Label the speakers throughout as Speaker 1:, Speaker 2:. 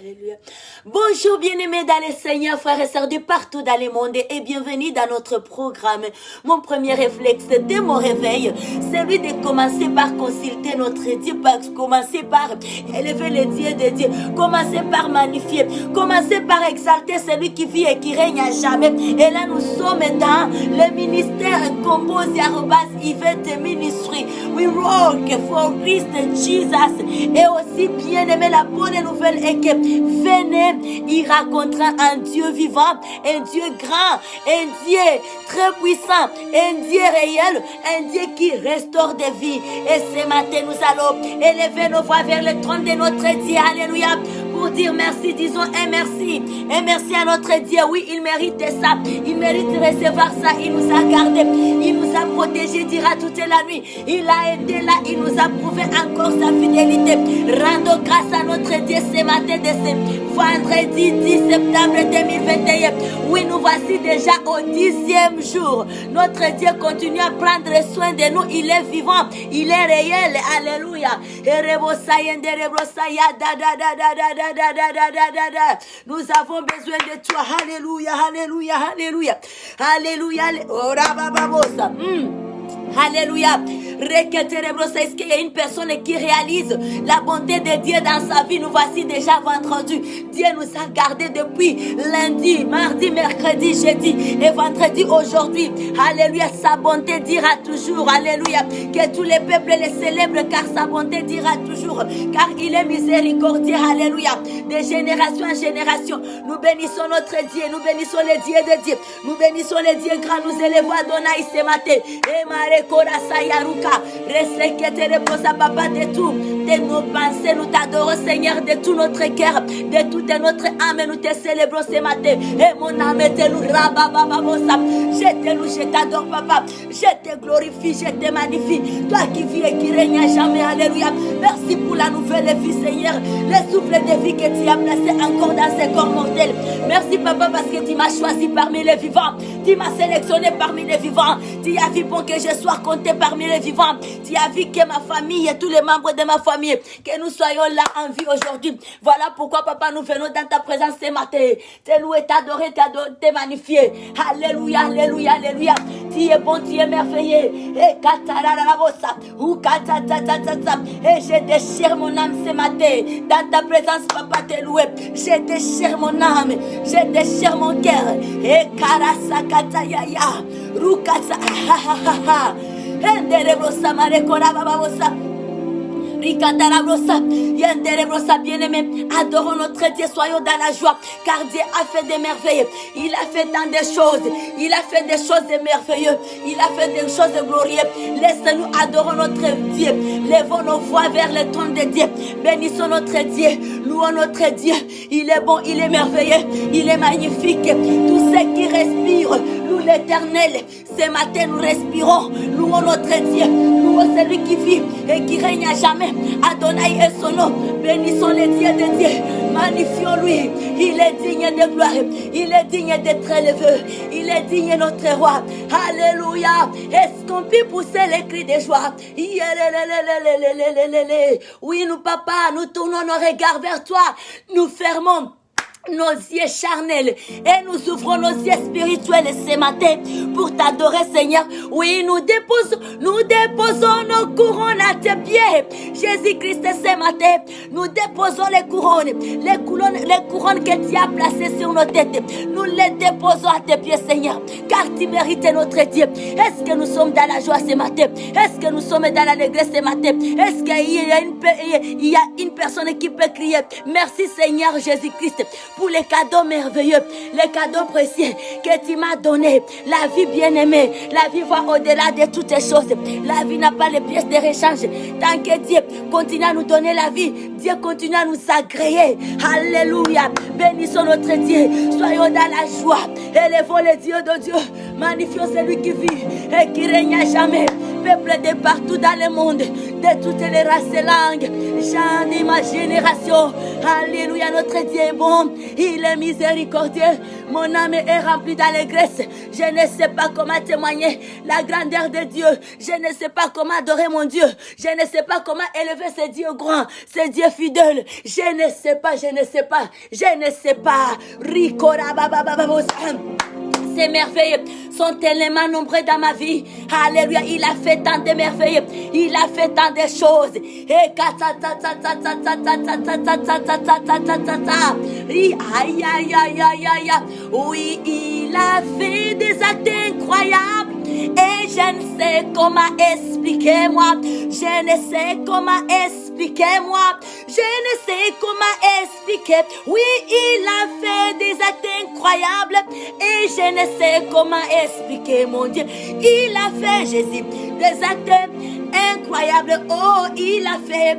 Speaker 1: Alléluia. Bonjour bien-aimés dans les Seigneurs, frères et sœurs de partout dans le monde et bienvenue dans notre programme. Mon premier réflexe dès mon réveil, c'est lui de commencer par consulter notre Dieu, commencer par élever les dieux de Dieu, commencer par magnifier, commencer par exalter celui qui vit et qui règne à jamais. Et là nous sommes dans le ministère Composé Yvette Ministry. We work for Christ Jesus. Et aussi bien-aimé, la bonne nouvelle est que venez, il racontera un Dieu vivant, un Dieu grand, un Dieu très puissant, un Dieu réel, un Dieu qui restaure des vies. Et ce matin, nous allons élever nos voix vers le trône de notre Dieu. Alléluia. Pour dire merci, disons un merci. Un merci à notre Dieu. Oui, il mérite ça. Il mérite de recevoir ça. Il nous a gardés. Il nous a protégés, dira toute la nuit. Il a été là. Il nous a prouvé encore sa fidélité. Rendons grâce à notre Dieu ce matin de ce vendredi 10 septembre 2021. Oui, nous voici déjà au 10e jour. Notre Dieu continue à prendre soin de nous. Il est vivant. Il est réel. Alléluia. Nous avons besoin de toi. Alléluia, alléluia, alléluia. Alléluia. Alléluia. Est-ce qu'il y a une personne qui réalise la bonté de Dieu dans sa vie? Nous voici déjà vendredi. Dieu nous a gardés depuis lundi, mardi, mercredi, jeudi et vendredi aujourd'hui. Alléluia. Sa bonté dira toujours. Alléluia. Que tous les peuples les célèbrent car sa bonté dira toujours. Car il est miséricordieux. Alléluia. De génération en génération. Nous bénissons notre Dieu. Nous bénissons les dieux de Dieu. Nous bénissons les dieux grands. Nous élevons Adonai ce matin. Et Marekorasa Yaruka. Resekete reposa papa de tout. De nos pensées, nous t'adorons Seigneur de tout notre cœur, de toute notre âme, nous te célébrons ce matin. Et mon âme te loue, rababababosa. Je te loue, je t'adore papa. Je te glorifie, je te magnifie. Toi qui vis et qui règnes à jamais, alléluia. Merci pour la nouvelle vie Seigneur. Le souffle de vie que tu as placé encore dans ce corps mortel. Merci papa parce que tu m'as choisi parmi les vivants. Tu m'as sélectionné parmi les vivants. Tu as vu bon que je sois compté parmi les vivants. Tu as vu que ma famille et tous les membres de ma famille, que nous soyons là en vie aujourd'hui. Voilà pourquoi papa nous venons dans ta présence ce matin. Te louer, t'adorer, te magnifier. Alléluia, alléluia, alléluia. Tu es bon, tu es merveilleux. Et je déchire mon âme ce matin. Dans ta présence papa te louer. Je déchire mon âme. Je déchire mon cœur. Et karasakatayaya. Rukasa. Bien-aimé, adorons notre Dieu, soyons dans la joie, car Dieu a fait des merveilles. Il a fait tant de choses. Il a fait des choses merveilleuses. Il a fait des choses glorieuses. Laissez-nous adorer notre Dieu. Levons nos voix vers le trône de Dieu. Bénissons notre Dieu. Louons notre Dieu. Il est bon, il est merveilleux. Il est magnifique. Tous ceux qui respirent, louent l'Éternel. Ce matin, nous respirons. Louons notre Dieu. Louons celui qui vit et qui règne à jamais. Adonai est son nom. Bénissons les dieux de Dieu. Magnifions-lui. Il est digne de gloire. Il est digne d'être élevé. Il est digne notre roi. Alléluia. Est-ce qu'on peut pousser les cris de joie? Oui, nous, papa, nous tournons nos regards vers toi. Nous fermons nos yeux charnels et nous ouvrons nos yeux spirituels ce matin pour t'adorer Seigneur. Oui, nous déposons nos couronnes à tes pieds. Jésus-Christ ce matin, nous déposons les couronnes que tu as placées sur nos têtes. Nous les déposons à tes pieds Seigneur, car tu mérites notre Dieu. Est-ce que nous sommes dans la joie ce matin? Est-ce que nous sommes dans l'allégresse ce matin? Est-ce qu'il y a une personne qui peut crier merci Seigneur Jésus-Christ pour les cadeaux merveilleux, les cadeaux précieux que tu m'as donnés. La vie bien-aimée, la vie va au-delà de toutes les choses. La vie n'a pas les pièces de rechange. Tant que Dieu continue à nous donner la vie, Dieu continue à nous agréer. Alléluia. Bénissons notre Dieu. Soyons dans la joie. Élevons les dieux de Dieu. Magnifions celui qui vit et qui règne à jamais. Peuple de partout dans le monde, de toutes les races et langues. J'en ai ma génération. Alléluia, notre Dieu est bon. Il est miséricordieux. Mon âme est remplie d'allégresse. Je ne sais pas comment témoigner la grandeur de Dieu. Je ne sais pas comment adorer mon Dieu. Je ne sais pas comment élever ce Dieu grand, ce Dieu fidèle. Je ne sais pas, je ne sais pas, je ne sais pas. Ces merveilles sont tellement nombreuses dans ma vie. Alléluia, il a fait tant de merveilles. Il a fait tant de choses. Aïe, aïe, aïe, aïe, aïe. Oui, il a fait des actes incroyables. Et je ne sais comment expliquer moi. Je ne sais comment expliquer moi. Je ne sais comment expliquer. Oui, il a fait des actes incroyables. Et je ne sais comment expliquer mon Dieu. Il a fait, Jésus, des actes incroyables. Oh, il a fait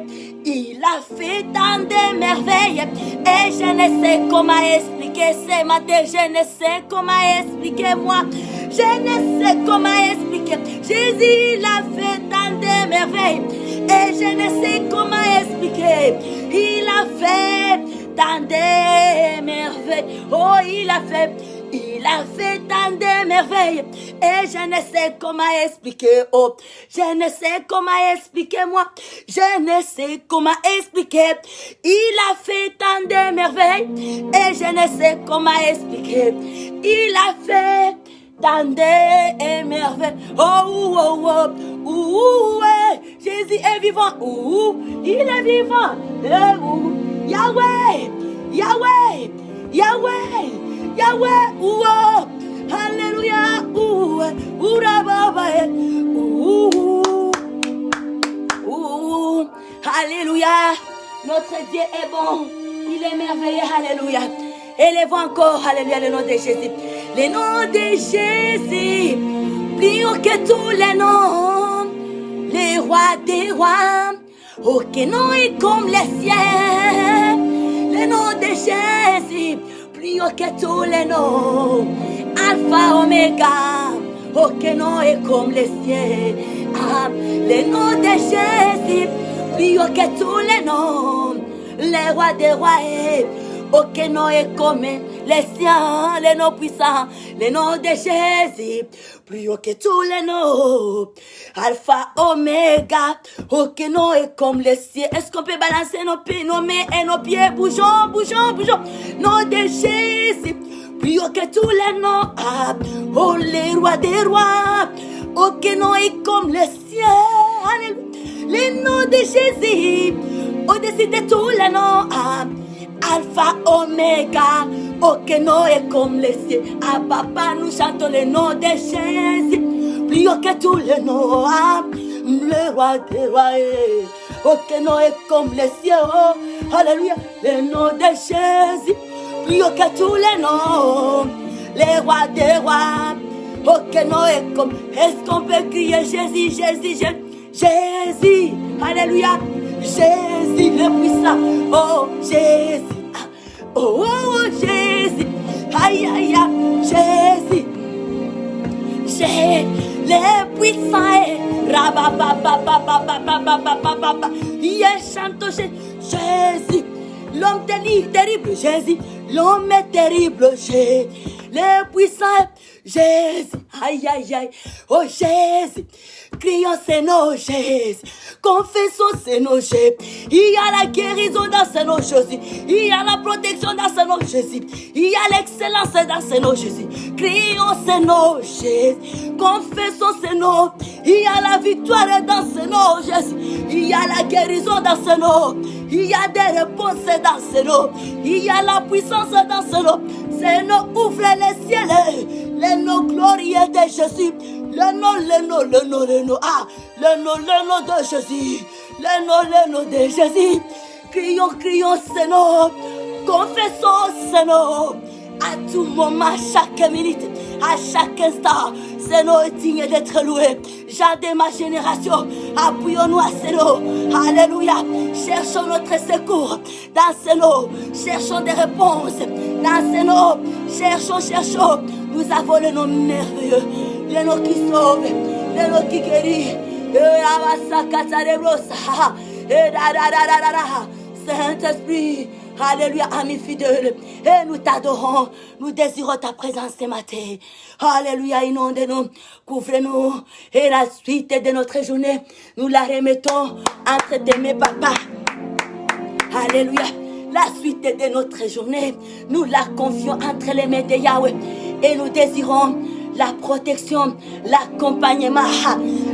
Speaker 1: tant de merveilles. Et je ne sais comment expliquer ce matin. Je ne sais comment expliquer moi. Je ne sais comment expliquer. Jésus, il a fait tant de merveilles. Et je ne sais comment expliquer. Il a fait tant de merveilles. Oh, il a fait tant de merveilles. Et je ne sais comment expliquer. Oh, je ne sais comment expliquer moi. Je ne sais comment expliquer. Il a fait tant de merveilles. Et je ne sais comment expliquer. Il a fait tant de merveilles. Oh, oh, oh, ouais. Jésus est vivant. Il est vivant. Yahweh, Yahweh, Yahweh, Yahweh. Oh, alléluia. Alléluia. Notre Dieu est bon. Il est merveilleux. Alléluia. Élevons encore, alléluia, le nom de Jésus. Le nom de Jésus, plus haut que tous les noms. Les rois des rois, aucun nom est comme les cieux. Le nom de Jésus, plus haut que tous les noms. Alpha, Oméga, aucun nom est comme les cieux. Ah, le nom de Jésus, plus haut que tous les noms. Les rois des rois, aucun nom est comme les siens, les noms puissants, les noms de Jésus, plus haut que tous les noms. Alpha, Oméga, aucun nom est comme les cieux. Est-ce qu'on peut balancer nos pieds, nos mains et nos pieds? Bougeons, bougeons, bougeons. Nom de Jésus, plus haut que tous les noms. Ah, oh, les rois des rois, aucun nom est comme les cieux. Alléluia. Les noms de Jésus, au-dessus de tous les noms. Ah, Alpha, Oméga, aucun nom est comme les cieux. Ah, papa, nous chantons le nom de Jésus, plus haut que tous les noms. Ah, le roi des rois, aucun nom est comme les cieux. Oh, alléluia, le nom de Jésus, plus haut que tous les noms. Les rois des rois, aucun nom est comme. Est-ce qu'on peut crier Jésus, Jésus, Jésus, Jésus, alléluia. Jésus le puissant, oh Jésus, oh, oh Jésus, aïe aïe aïe, Jésus, Jésus le puissant, rabababababababababababa, chante Jésus, l'homme terrible, Jésus, l'homme est terrible, Jésus, le puissant, Jésus, aïe aïe aïe, oh Jésus. Crions ces noms, Jésus. Confessons ces noms, Jésus. Il y a la guérison dans ces noms, Jésus. Il y a la protection dans ces noms, Jésus. Il y a l'excellence dans ces noms, Jésus. Crions ces noms, Jésus. Confessons ces noms. Il y a la victoire dans ces noms, Jésus. Il y a la guérison dans ces noms. Il y a des réponses dans ces noms. Il y a la puissance dans ces noms. Ces noms ouvrent les ciels. Les noms glorieux de Jésus. Le nom, ah, le nom de Jésus, le nom de Jésus. Crions ce nom, confessons ce nom. À tout moment, à chaque minute, à chaque instant, ce nom est digne d'être loué. Jean de ma génération, appuyons-nous à ce nom. Alléluia. Cherchons notre secours dans ce nom. Cherchons des réponses dans ce nom. Cherchons. Nous avons le nom merveilleux, le nom qui sauve, le nom qui guérit, Saint-Esprit, alléluia, ami fidèle, et nous t'adorons, nous désirons ta présence ce matin. Alléluia, inonde-nous, couvre-nous, et la suite de notre journée, nous la remettons entre tes mains, papa. Alléluia, la suite de notre journée, nous la confions entre les mains de Yahweh, et nous désirons la protection, l'accompagnement,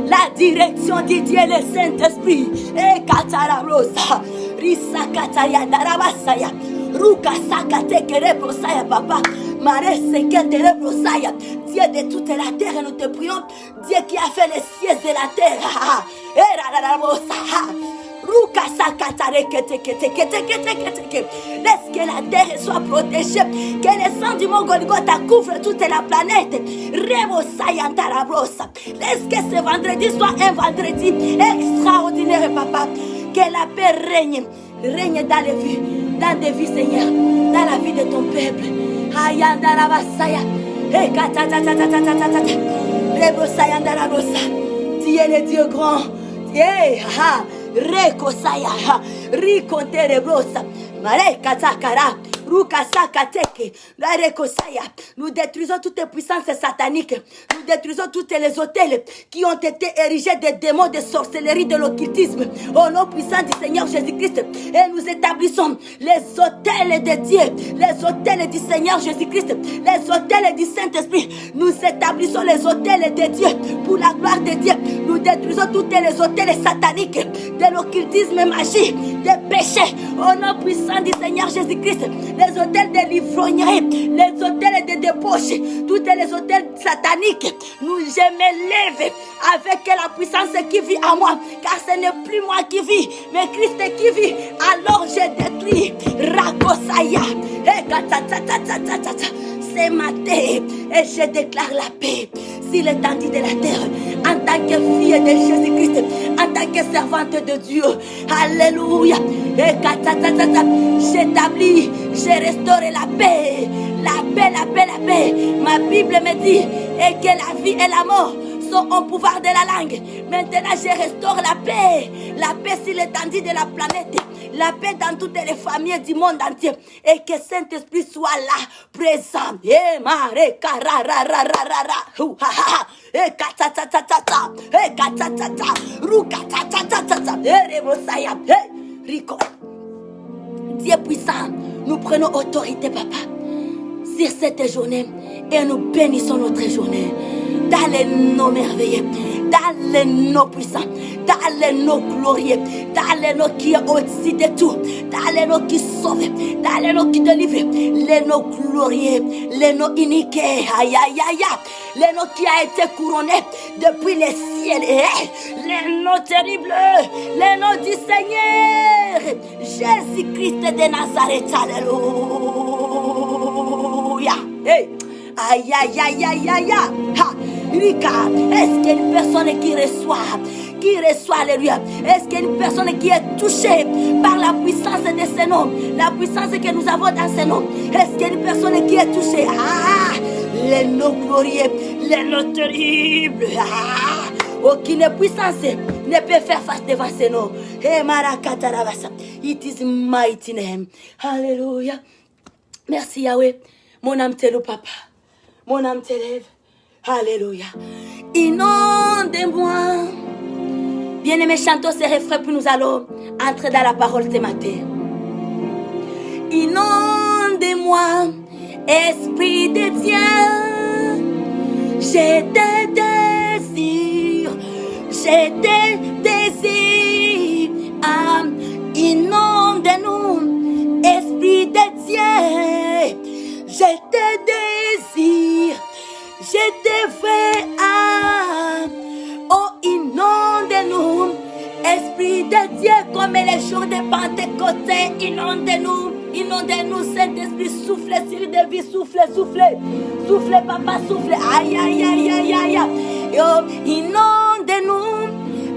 Speaker 1: la direction du Dieu, le Saint-Esprit. Et Katararosa, Risa Kataya Darabasaya, Ruka Sakate Kerebrosaya, papa, Mare Sekete Brosaya, Dieu de toute la terre, nous te prions, Dieu qui a fait les cieux et la terre. Et Rarabosa. Laisse que la terre soit protégée, que le sang du mont Golgotha couvre toute la planète. Laisse que ce vendredi soit un vendredi extraordinaire, papa. Que la paix règne dans les vies, dans des vies, Seigneur, dans la vie de ton peuple. Dieu est le Dieu grand. Rekosaya, Rikonterebrosa, Marekatakara, Rukasakateke, Rekosaya. Nous détruisons toutes les puissances sataniques. Nous détruisons tous les hôtels qui ont été érigés des démons de sorcellerie, de l'occultisme. Au nom puissant du Seigneur Jésus-Christ. Et nous établissons les hôtels de Dieu, les hôtels du Seigneur Jésus-Christ, les hôtels du Saint-Esprit. Nous établissons les hôtels de Dieu pour la gloire de Dieu. Nous détruisons tous les hôtels sataniques, de l'occultisme, magie, des péchés. Au nom puissant du Seigneur Jésus-Christ. Les hôtels de l'ivrognerie, les hôtels de débauche, tous les hôtels sataniques. Je me lève avec la puissance qui vit en moi, car ce n'est plus moi qui vis, mais Christ qui vit. Alors je détruis Rakosaya ce matin et je déclare la paix sur l'étendue de la terre en tant que fille de Jésus-Christ, en tant que servante de Dieu. Alléluia. J'établis, je restaure la paix. La paix, la paix, la paix. Ma Bible me dit et que la vie et la mort sont au pouvoir de la langue. Maintenant, je restaure la paix sur l'étendue de la planète. La paix dans toutes les familles du monde entier. Et que Saint-Esprit soit là, présent. Et mare kararararara. Et katatatata. Et katatata. Rukatatata. Et rebosaya. Et rico. Dieu puissant, nous prenons autorité, papa, sur cette journée. Et nous bénissons notre journée. Dans les noms merveilleux, dans les noms puissants, dans les noms glorieux, dans les noms qui est au-dessus de tout, dans les noms qui sauvent, dans les noms qui délivrent, les noms glorieux, les noms uniques, aïe aïe aïe, les noms qui a été couronné depuis les ciels, les noms terribles, les noms du Seigneur, Jésus-Christ de Nazareth, alléluia. Hey. Aïe, aïe, aïe, aïe, aïe, aïe. Rika, est-ce qu'il y a une personne qui reçoit, alléluia? Est-ce qu'il y a une personne qui est touchée par la puissance de ce nom, la puissance que nous avons dans ce nom? Est-ce qu'il y a une personne qui est touchée? Les noms glorieux, les noms terribles. Aucune puissance ne peut faire face devant ce nom. It is mighty name. Alléluia. Merci Yahweh. Mon âme te loue, papa. Mon âme te lève. Alléluia. Inonde-moi. Bien-aimés, chantons ces refrains, puis nous allons entrer dans la parole ce matin. Inonde-moi, Esprit de Dieu. J'ai des désirs. J'ai des désirs. Inonde-nous, Esprit de Dieu. J'ai des désirs. J'ai des vrais âmes. Oh, inonde-nous, Esprit de Dieu, comme les jours de Pentecôte. Inonde-nous, inonde-nous, Saint-Esprit, souffle sur des vies, souffle, souffle. Souffle, papa, souffle. Aïe, aïe, aïe, aïe, aïe. Oh, inonde-nous,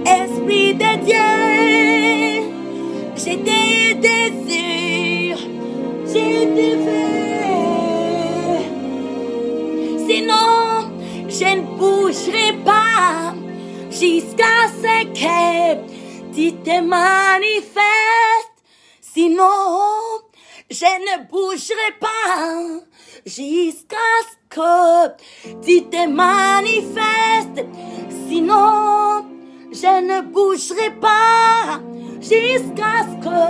Speaker 1: Esprit de Dieu. J'ai des désirs. J'ai des vrais. Sinon, je ne bougerai pas. jusqu'à ce que tu te manifestes. Sinon, je ne bougerai pas jusqu'à ce que tu te manifestes. Sinon, je ne bougerai pas jusqu'à ce que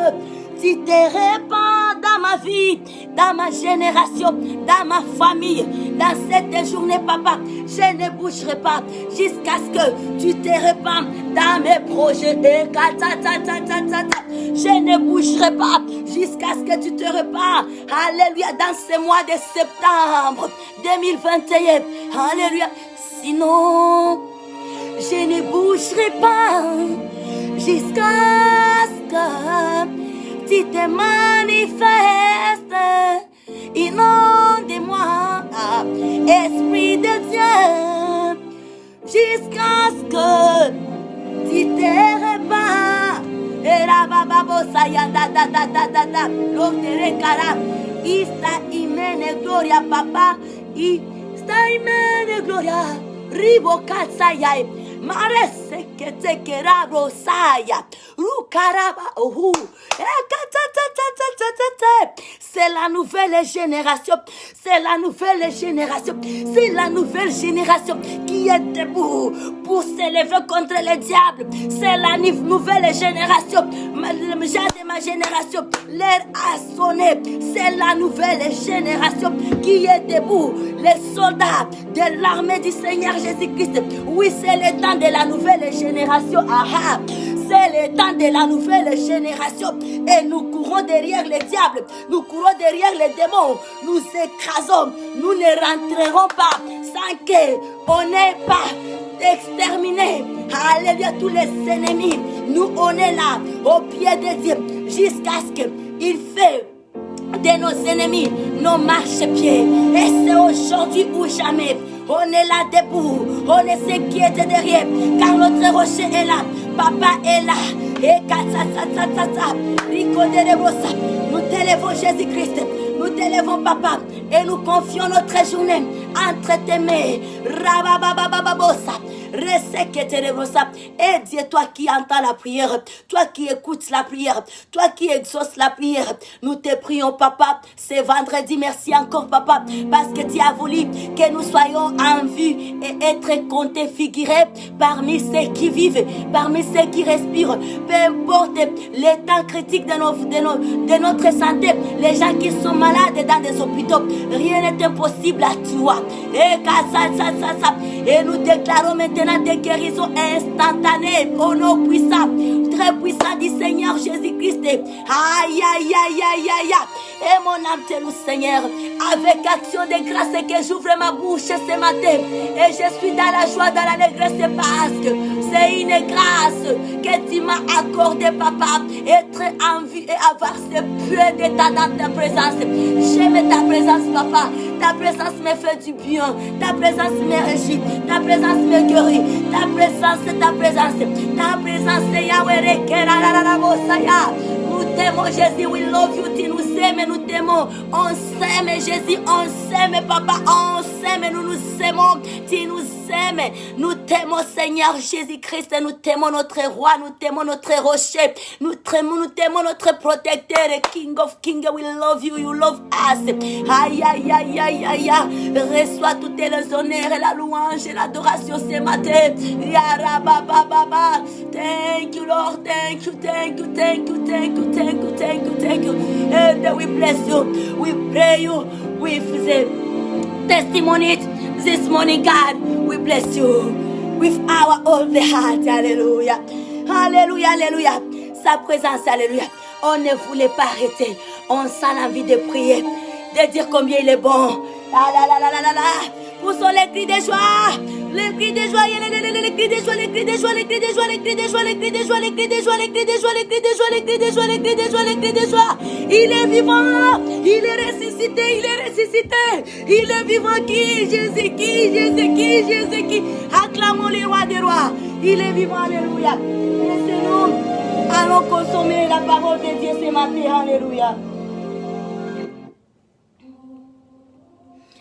Speaker 1: tu te répands dans ma vie, dans ma génération, dans ma famille, dans cette journée, papa. Je ne bougerai pas jusqu'à ce que tu te répands dans mes projets. Je ne bougerai pas jusqu'à ce que tu te répands. Alléluia, dans ce mois de septembre 2021. Alléluia. Sinon, je ne bougerai pas jusqu'à ce que tu te manifestes. Inonde-moi, Esprit de Dieu, jusqu'à ce que tu te répands. Et la baba bossa ya da da da da da da. L'autre cara, ista imene gloria papa, ista imene gloria. Ribo katsaya, marese que te querabo saya, rukaraba ohu. C'est la nouvelle génération. C'est la nouvelle génération. C'est la nouvelle génération qui est debout pour s'élever contre le diable. C'est la nouvelle génération. Ma génération, l'air a sonné. C'est la nouvelle génération qui est debout. Les soldats de l'armée du Seigneur Jésus-Christ. Oui, c'est le temps de la nouvelle génération. Aha. C'est le temps de la nouvelle génération. Et nous courons derrière les diables. Nous courons derrière les démons. Nous écrasons. Nous ne rentrerons pas sans qu'on n'ait pas exterminé. Alléluia, tous les ennemis. Nous, on est là, au pied de Dieu, jusqu'à ce qu'il fait de nos ennemis nos marchepieds. Et c'est aujourd'hui ou jamais. On est là debout, on ne sait qui est derrière, car notre rocher est là, papa est là. Et nous t'élevons Jésus-Christ, nous t'élevons papa, et nous confions notre journée entre tes mains. Et Dieu, toi qui entends la prière, toi qui écoutes la prière, toi qui exauces la prière, nous te prions papa, c'est vendredi, merci encore papa, parce que tu as voulu que nous soyons en vue et être comptés, figurés parmi ceux qui vivent, parmi ceux qui respirent, peu importe les temps critiques de notre santé, les gens qui sont malades dans des hôpitaux, rien n'est impossible à toi. Et nous déclarons maintenant des guérisons instantanées au nom puissant, très puissant du Seigneur Jésus-Christ. Aïe, aïe, aïe, aïe, aïe. Et mon âme te loue, Seigneur, avec action de grâce que j'ouvre ma bouche ce matin. Et je suis dans la joie, dans l'allégresse parce que c'est une grâce que tu m'as accordée, papa. Être en vie et avoir ce peu d'état dans ta présence. J'aime ta présence, papa. Ta présence me fait du bien. Ta présence me régit. Ta présence me guérit. Ta présence, ta présence. Ta présence, Yahweh, nous t'aimons, Jésus, we love you, tu nous aimes, nous t'aimons, on s'aime, Jésus, on s'aime, papa, on s'aime, nous nous aimons, tu nous aimes, nous t'aimons, Seigneur Jésus-Christ, nous t'aimons notre roi, nous t'aimons notre rocher, nous t'aimons notre protecteur, King of Kings, we love you, you love us, aïe, aïe, aïe, aïe, aïe, reçois toutes les honneurs et la louange et l'adoration ce matin, Yarabababa, thank you, Lord, thank you, thank you, thank you, thank you, thank you, thank you, thank you. And we bless you. We pray you with the testimony this morning, God. We bless you with our all the heart. Alléluia. Alléluia, alléluia. Sa présence, alléluia. On ne voulait pas arrêter. On sent l'envie de prier, de dire combien il est bon. La la la la la la la. Poussons les cris de joie. Les cris de joie, les cris de joie, les cris de joie, les cris de joie, les cris de joie, les cris de joie, les cris de joie, les cris de joie, les cris de joie, les cris de joie, les cris de joie, les cris de joie. Il est vivant, il est ressuscité, il est ressuscité. Il est vivant qui? Jésus qui? Jésus qui? Jésus qui? Acclamons les rois des rois. Il est vivant, alléluia. Laissez-nous, allons consommer la parole de Dieu ce matin, alléluia.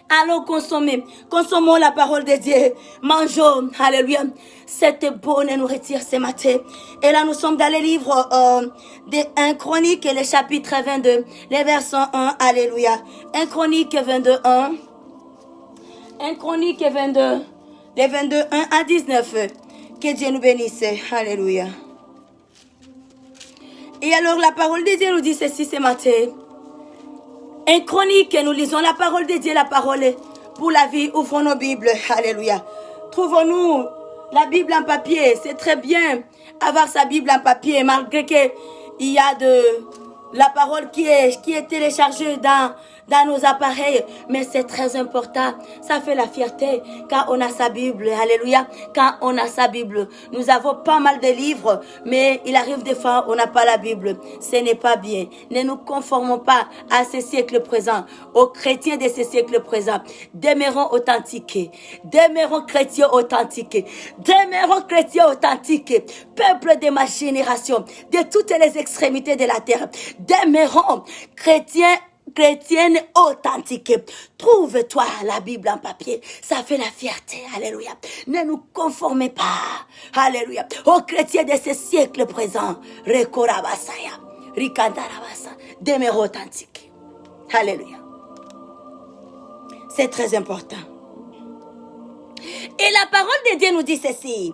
Speaker 1: Allons consommer. Consommons la parole de Dieu. Mangeons. Alléluia. Cette bonne nourriture ce matin. Et là, nous sommes dans le livre de 1 Chronique, le chapitre 22, les versets 1. Alléluia. 1 Chronique 22, 1. 1 Chronique 22, les 22, 1 à 19. Que Dieu nous bénisse. Alléluia. Et alors, la parole de Dieu nous dit ceci ce matin. Un Chronique, nous lisons la parole de Dieu, la parole pour la vie. Ouvrons nos Bibles. Alléluia. Trouvons-nous la Bible en papier. C'est très bien avoir sa Bible en papier, malgré qu'il y a de la parole qui est téléchargée dans nos appareils. Mais c'est très important. Ça fait la fierté quand on a sa Bible. Alléluia. Quand on a sa Bible. Nous avons pas mal de livres, mais il arrive des fois on n'a pas la Bible. Ce n'est pas bien. Ne nous conformons pas à ce siècle présent, aux chrétiens de ce siècle présent. Demeurons authentiques. Demeurons chrétiens authentiques. Demeurons chrétiens authentiques. Peuple de ma génération, de toutes les extrémités de la terre. Demeurons chrétienne authentique. Trouve-toi la Bible en papier. Ça fait la fierté. Alléluia. Ne nous conformez pas. Alléluia. Aux chrétiens de ce siècle présent. Rekorabasaya. Rikandarabasa. Demeure authentique. Alléluia. C'est très important. Et la parole de Dieu nous dit ceci.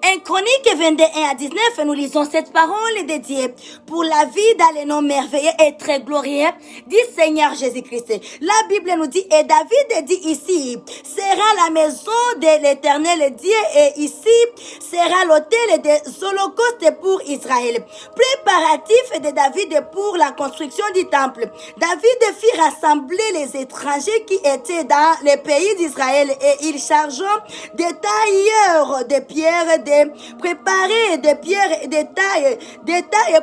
Speaker 1: 1 Chronique 22, 1 à 19, nous lisons cette parole de Dieu pour la vie dans le nom merveilleux et très glorieux du Seigneur Jésus-Christ. La Bible nous dit, et David dit ici, sera la maison de l'Éternel Dieu et ici sera l'autel des holocaustes pour Israël. Préparatif de David pour la construction du temple. David fit rassembler les étrangers qui étaient dans le pays d'Israël et il chargea des tailleurs de pierre, préparer des pierres et des tailles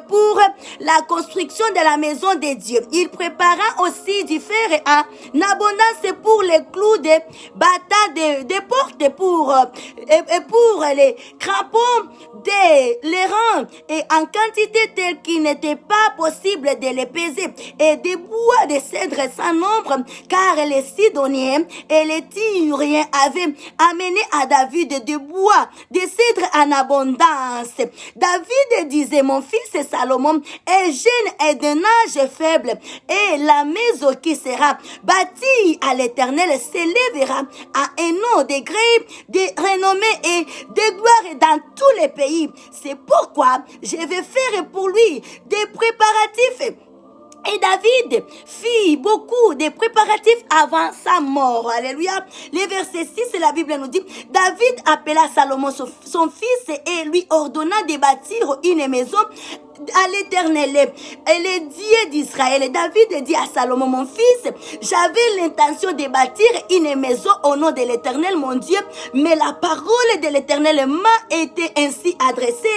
Speaker 1: pour la construction de la maison de Dieu. Il prépara aussi du fer en abondance pour les clous des bâtards des portes et pour les crampons les rangs et en quantité telle qu'il n'était pas possible de les peser et des bois de cèdre sans nombre car les Sidoniens et les Tyriens avaient amené à David des bois de cèdre en abondance. David disait, mon fils Salomon est jeune et d'un âge faible et la maison qui sera bâtie à l'Éternel s'élèvera à un nom de gré, de renommée et de gloire dans tous les pays. C'est pourquoi je vais faire pour lui des préparatifs. Et David fit beaucoup de préparatifs avant sa mort. Alléluia. Le verset 6, la Bible nous dit, David appela Salomon son fils et lui ordonna de bâtir une maison à l'Éternel et le Dieu d'Israël. David dit à Salomon, mon fils, j'avais l'intention de bâtir une maison au nom de l'Éternel, mon Dieu, mais la parole de l'Éternel m'a été ainsi adressée.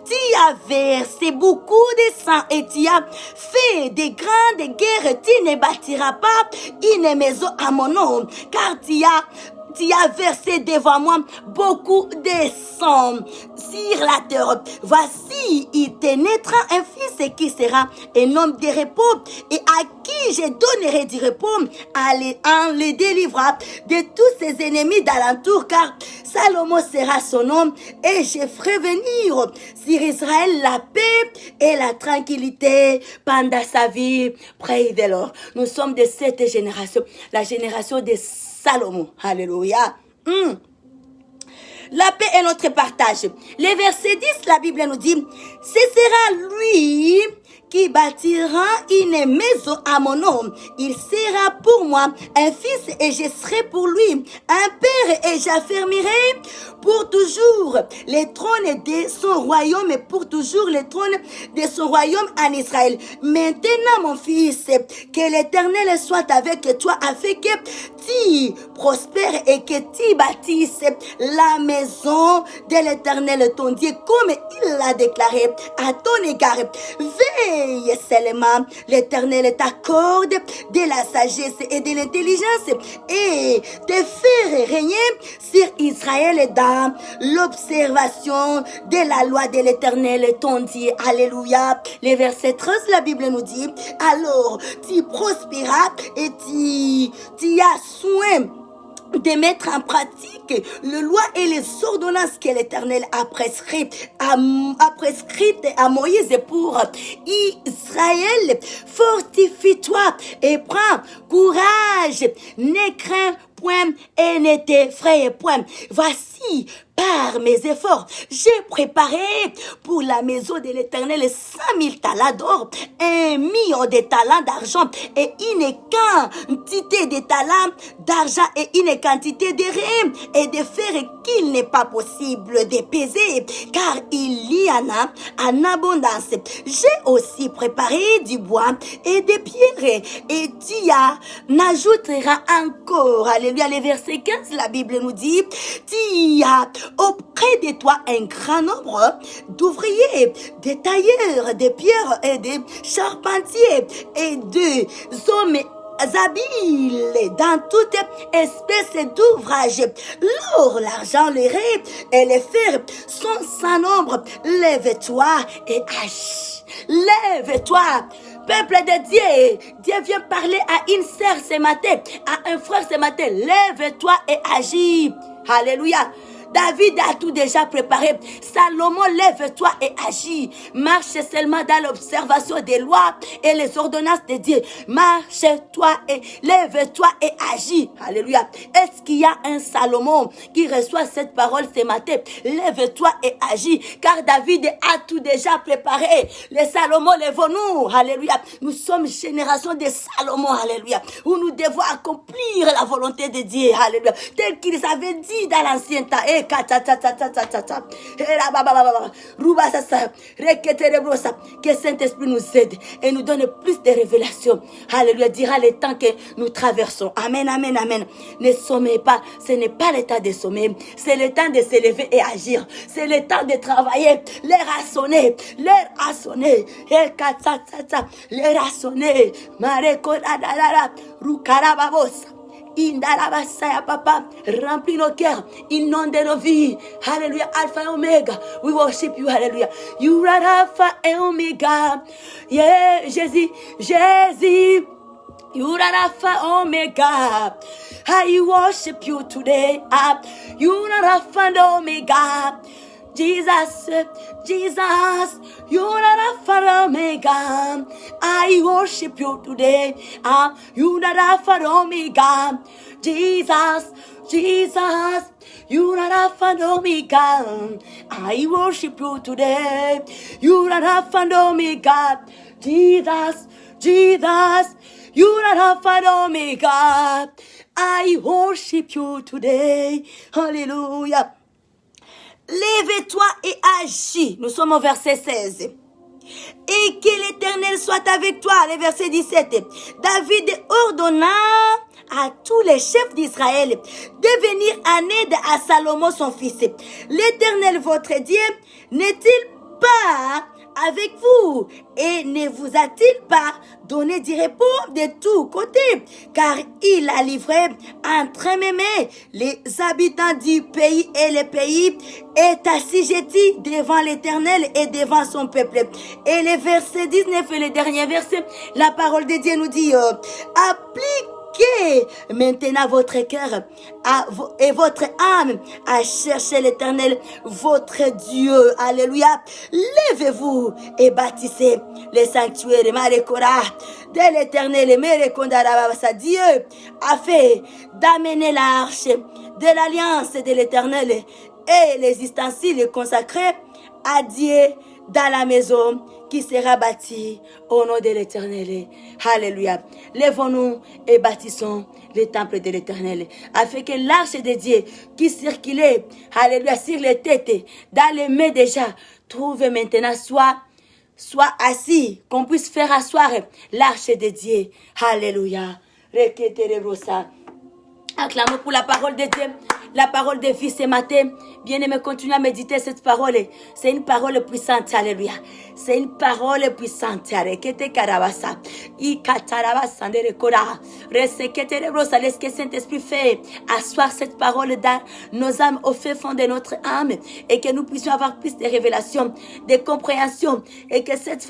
Speaker 1: Tu as versé beaucoup de sang et tu as fait des grandes guerres. Tu ne bâtiras pas une maison à mon nom, car tu as versé devant moi beaucoup de sang sur la terre. Voici, il te naîtra un fils qui sera un homme de repos et à qui je donnerai du repos en le délivrant de tous ses ennemis d'alentour, car Salomon sera son nom et je ferai venir sur Israël la paix et la tranquillité pendant sa vie près de l'or. Nous sommes de cette génération, la génération de Salomon. Alléluia. La paix est notre partage. Le verset 10, la Bible nous dit, ce sera lui qui bâtira une maison à mon nom. Il sera pour moi un fils et je serai pour lui un père et j'affermirai pour toujours les trônes de son royaume et pour toujours les trônes de son royaume en Israël. Maintenant, mon fils, que l'Éternel soit avec toi afin que tu prospères et que tu bâtisses la maison de l'Éternel ton Dieu comme il l'a déclaré à ton égard. veille seulement. L'Éternel t'accorde de la sagesse et de l'intelligence et te faire régner sur Israël dans l'observation de la loi de l'Éternel, ton Dieu. Alléluia. Le verset 13, la Bible nous dit, alors tu prospéras et tu as soin de mettre en pratique les lois et les ordonnances que l'Éternel a prescrites à Moïse pour Israël. Fortifie-toi et prends courage, ne crains point et ne t'effraie point. Voici, par mes efforts, j'ai préparé pour la maison de l'Éternel 100 000 talents d'or, 1 million de talents d'argent et une quantité de talents d'argent et une quantité de rimes et de fer qu'il n'est pas possible de peser, car il y en a en abondance. J'ai aussi préparé du bois et des pierres et tu en ajouteras encore. Alléluia. Le verset 15, la Bible nous dit, tu as auprès de toi un grand nombre d'ouvriers, de tailleurs, de pierres et de charpentiers et de hommes habiles dans toute espèce d'ouvrage. L'or, l'argent, les raies et les fers sont sans nombre. Lève-toi et agis. Lève-toi. Peuple de Dieu, Dieu vient parler à une sœur ce matin, à un frère ce matin. Lève-toi et agis. Alléluia. David a tout déjà préparé. Salomon, lève-toi et agis. Marche seulement dans l'observation des lois et les ordonnances de Dieu. Marche-toi et lève-toi et agis. Alléluia. Est-ce qu'il y a un Salomon qui reçoit cette parole ce matin? Lève-toi et agis. Car David a tout déjà préparé. Les Salomon, lèvons-nous. Alléluia. Nous sommes génération de Salomon. Alléluia. Où nous devons accomplir la volonté de Dieu. Alléluia. Tel qu'ils avaient dit dans l'ancien temps. Que Saint-Esprit nous aide et nous donne plus de révélations. Alléluia, dira le temps que nous traversons. Amen, amen, amen. Ne sommeillez pas, ce n'est pas le temps de sommeiller, c'est le temps de se lever et agir. C'est le temps de travailler. L'air a sonné, l'air a sonné. L'air a sonné. Indalabasaya papa, remplis nos cœurs, inonde nos vies. Alléluia, Alpha et Omega. We worship you, Alléluia. You are Alpha et Omega. Yeah, Jésus, Jésus. You are Alpha Omega. I worship you today. You are Alpha and Omega. Jesus, Jesus, you are Alpha and Omega. I worship you today. You are Alpha and Omega. Jesus, Jesus, you are Alpha and Omega. I worship you today. You are Alpha and Omega. Jesus, Jesus, you are Alpha and Omega. I worship you today. Hallelujah. Lève-toi et agis. Nous sommes au verset 16. Et que l'Éternel soit avec toi. Le verset 17. David ordonna à tous les chefs d'Israël de venir en aide à Salomon son fils. L'Éternel votre Dieu n'est-il pas avec vous et ne vous a-t-il pas donné du repos de tous côtés, car il a livré entre mes mains les habitants du pays et le pays est assujetti devant l'Éternel et devant son peuple. Et le verset 19 et le dernier verset, la parole de Dieu nous dit appliquez maintenant votre cœur et votre âme à chercher l'Éternel, votre Dieu. Alléluia. Lèvez-vous et bâtissez les sanctuaires de l'Éternel. Dieu a fait d'amener l'arche de l'alliance de l'Éternel et les ustensiles consacrés à Dieu dans la maison qui sera bâtie au nom de l'Éternel. Alléluia. Lèvons-nous et bâtissons le temple de l'Éternel, afin que l'arche de Dieu qui circulait, alléluia, sur les têtes, dans les mains déjà, trouve maintenant soit assis, qu'on puisse faire asseoir l'arche de Dieu. Alléluia. Acclamons pour la parole de Dieu. la parole de vie ce matin. Bien-aimé, continue à méditer cette parole. C'est une parole puissante. Alléluia. C'est une parole puissante. Laisse que Saint-Esprit fait asseoir cette parole dans nos âmes, au fait fond de notre âme, et que nous puissions avoir plus de révélations, de compréhension, et que cette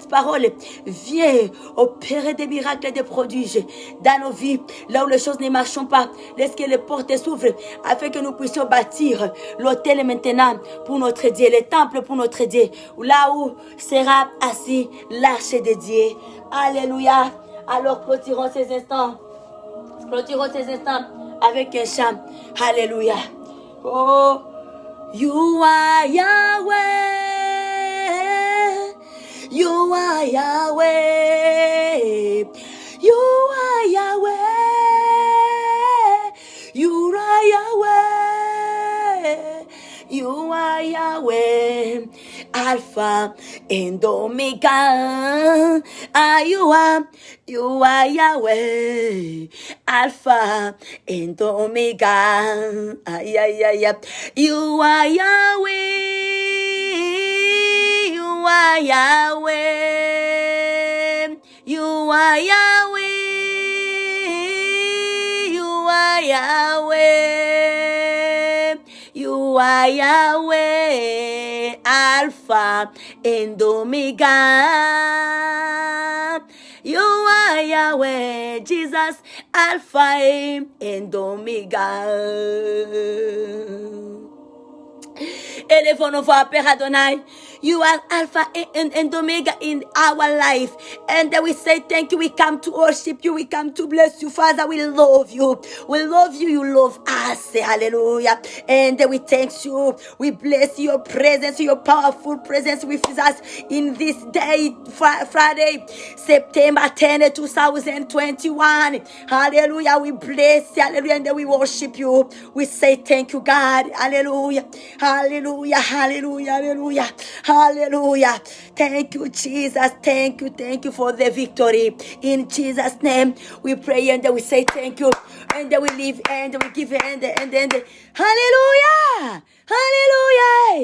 Speaker 1: parole vienne opérer des miracles et des prodiges dans nos vies, là où les choses ne marchent pas. Laisse que les portes s'ouvrent afin que nous puissions bâtir l'autel maintenant pour notre Dieu, le temple pour notre Dieu, là où sera assis l'arche de Dieu. Alléluia. Alors clôturons ces instants. Clôturons ces instants avec un chant. Alléluia. Oh, you are Yahweh. You are Yahweh. You are Yahweh. You are Yahweh. You are Yahweh. Alpha and Omega. You are Yahweh. Alpha and Omega. You are Yahweh. You are Yahweh. You are Yahweh. You are Yahweh. You are Yahweh. Alpha and Omega. You are Yahweh, Jesus, Alpha and Omega. Élevons nos voix, Père Adonai. You are Alpha and Omega in our life. And we say thank you. We come to worship you. We come to bless you, Father. We love you. We love you. You love us. Hallelujah. And we thank you. We bless your presence, your powerful presence with us in this day, Friday, September 10, 2021. Hallelujah. We bless you. Hallelujah. And we worship you. We say thank you, God. Hallelujah. Hallelujah. Hallelujah. Hallelujah. Hallelujah. Thank you, Jesus. Thank you for the victory. In Jesus' name, we pray and we say thank you. And we live and we give and hallelujah. Hallelujah.